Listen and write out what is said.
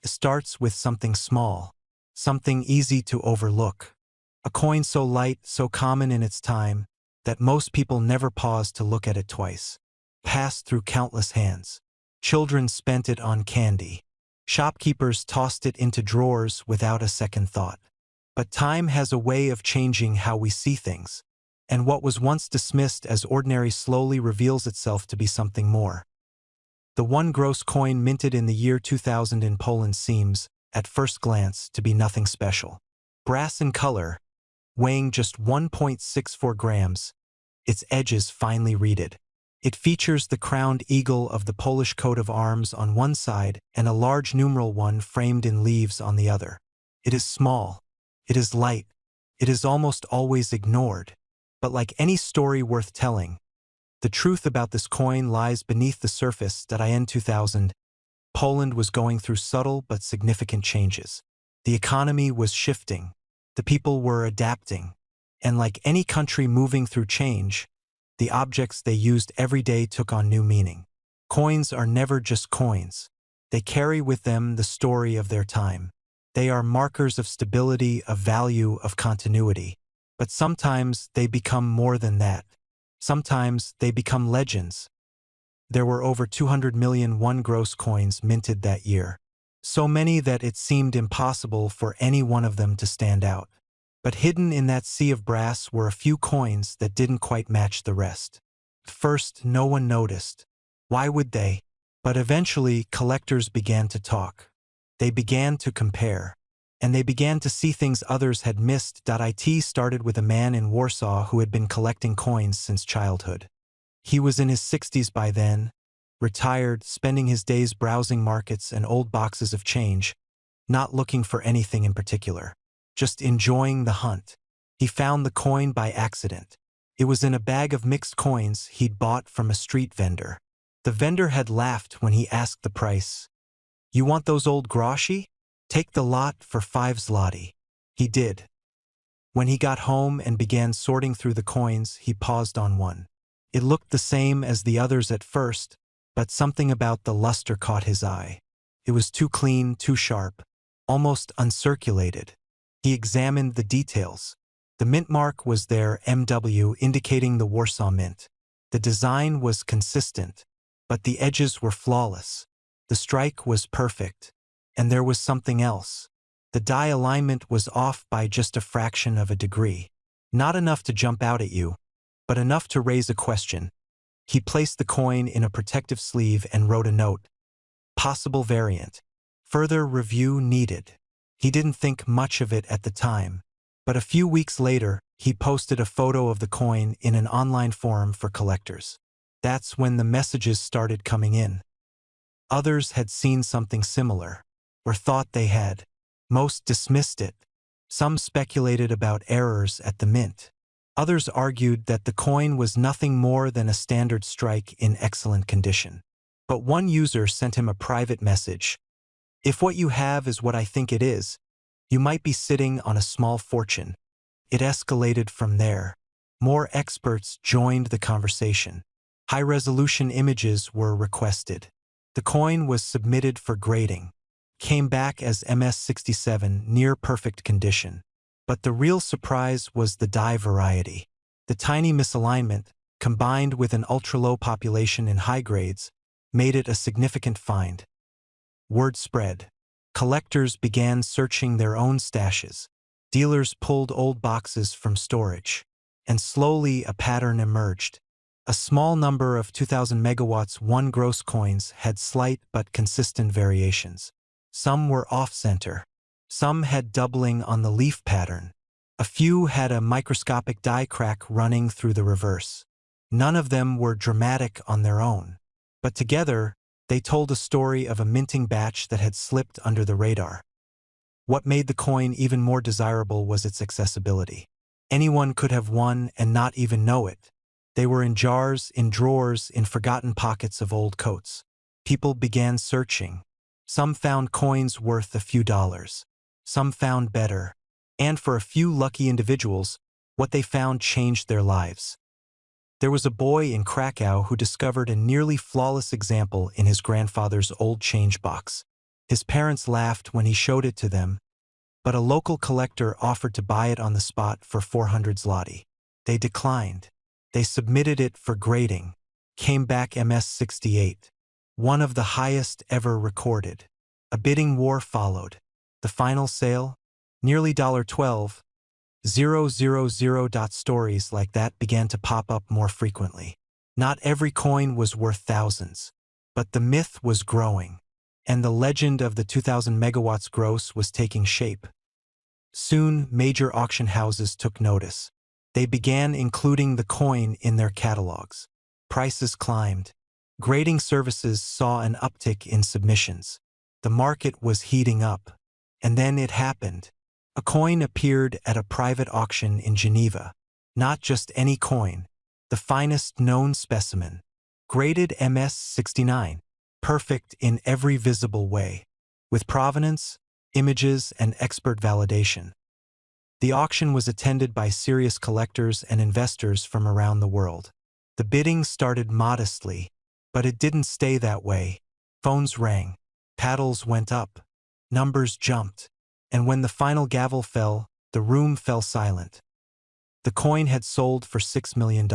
starts with something small, something easy to overlook. A coin so light, so common in its time, that most people never pause to look at it twice. Passed through countless hands. Children spent it on candy. Shopkeepers tossed it into drawers without a second thought. But time has a way of changing how we see things, and what was once dismissed as ordinary slowly reveals itself to be something more. The one Grosz coin minted in the year 2000 in Poland seems, at first glance, to be nothing special. Brass in color, weighing just 1.64 grams, its edges finely reeded. It features the crowned eagle of the Polish coat of arms on one side and a large numeral 1 framed in leaves on the other. It is small. It is light. It is almost always ignored. But like any story worth telling, the truth about this coin lies beneath the surface. In 2000, Poland was going through subtle but significant changes. The economy was shifting. The people were adapting. And like any country moving through change, the objects they used every day took on new meaning. Coins are never just coins. They carry with them the story of their time. They are markers of stability, of value, of continuity. But sometimes they become more than that. Sometimes they become legends. There were over 200 million one Grosz coins minted that year. So many that it seemed impossible for any one of them to stand out. But hidden in that sea of brass were a few coins that didn't quite match the rest. At first, no one noticed. Why would they? But eventually, collectors began to talk. They began to compare. And they began to see things others had missed. It started with a man in Warsaw who had been collecting coins since childhood. He was in his 60s by then, retired, spending his days browsing markets and old boxes of change, not looking for anything in particular, just enjoying the hunt. He found the coin by accident. It was in a bag of mixed coins he'd bought from a street vendor. The vendor had laughed when he asked the price. "You want those old groszy? Take the lot for 5 zloty. He did. When he got home and began sorting through the coins, he paused on one. It looked the same as the others at first, but something about the luster caught his eye. It was too clean, too sharp, almost uncirculated. He examined the details. The mint mark was there, MW, indicating the Warsaw Mint. The design was consistent, but the edges were flawless. The strike was perfect. And there was something else. The die alignment was off by just a fraction of a degree. Not enough to jump out at you, but enough to raise a question. He placed the coin in a protective sleeve and wrote a note. Possible variant. Further review needed. He didn't think much of it at the time, but a few weeks later, he posted a photo of the coin in an online forum for collectors. That's when the messages started coming in. Others had seen something similar, or thought they had. Most dismissed it. Some speculated about errors at the mint. Others argued that the coin was nothing more than a standard strike in excellent condition. But one user sent him a private message. "If what you have is what I think it is, you might be sitting on a small fortune." It escalated from there. More experts joined the conversation. High-resolution images were requested. The coin was submitted for grading. Came back as MS67, near perfect condition. But the real surprise was the die variety. The tiny misalignment, combined with an ultra-low population in high grades, made it a significant find. Word spread. Collectors began searching their own stashes. Dealers pulled old boxes from storage. And slowly a pattern emerged. A small number of 2000 megawatts one Grosz coins had slight but consistent variations. Some were off-center. Some had doubling on the leaf pattern. A few had a microscopic die crack running through the reverse. None of them were dramatic on their own. But together, they told a story of a minting batch that had slipped under the radar. What made the coin even more desirable was its accessibility. Anyone could have won and not even know it. They were in jars, in drawers, in forgotten pockets of old coats. People began searching. Some found coins worth a few dollars. Some found better. And for a few lucky individuals, what they found changed their lives. There was a boy in Krakow who discovered a nearly flawless example in his grandfather's old change box. His parents laughed when he showed it to them, but a local collector offered to buy it on the spot for 400 zloty. They declined. They submitted it for grading. Came back MS-68, one of the highest ever recorded. A bidding war followed. The final sale? Nearly $12,000. Stories like that began to pop up more frequently. Not every coin was worth thousands, but the myth was growing, and the legend of the 2000 megawatts Grosz was taking shape. Soon, major auction houses took notice. They began including the coin in their catalogs. Prices climbed. Grading services saw an uptick in submissions. The market was heating up. And then it happened. A coin appeared at a private auction in Geneva. Not just any coin, the finest known specimen. Graded MS-69. Perfect in every visible way. With provenance, images, and expert validation. The auction was attended by serious collectors and investors from around the world. The bidding started modestly, but it didn't stay that way. Phones rang, paddles went up, numbers jumped, and when the final gavel fell, the room fell silent. The coin had sold for $6 million.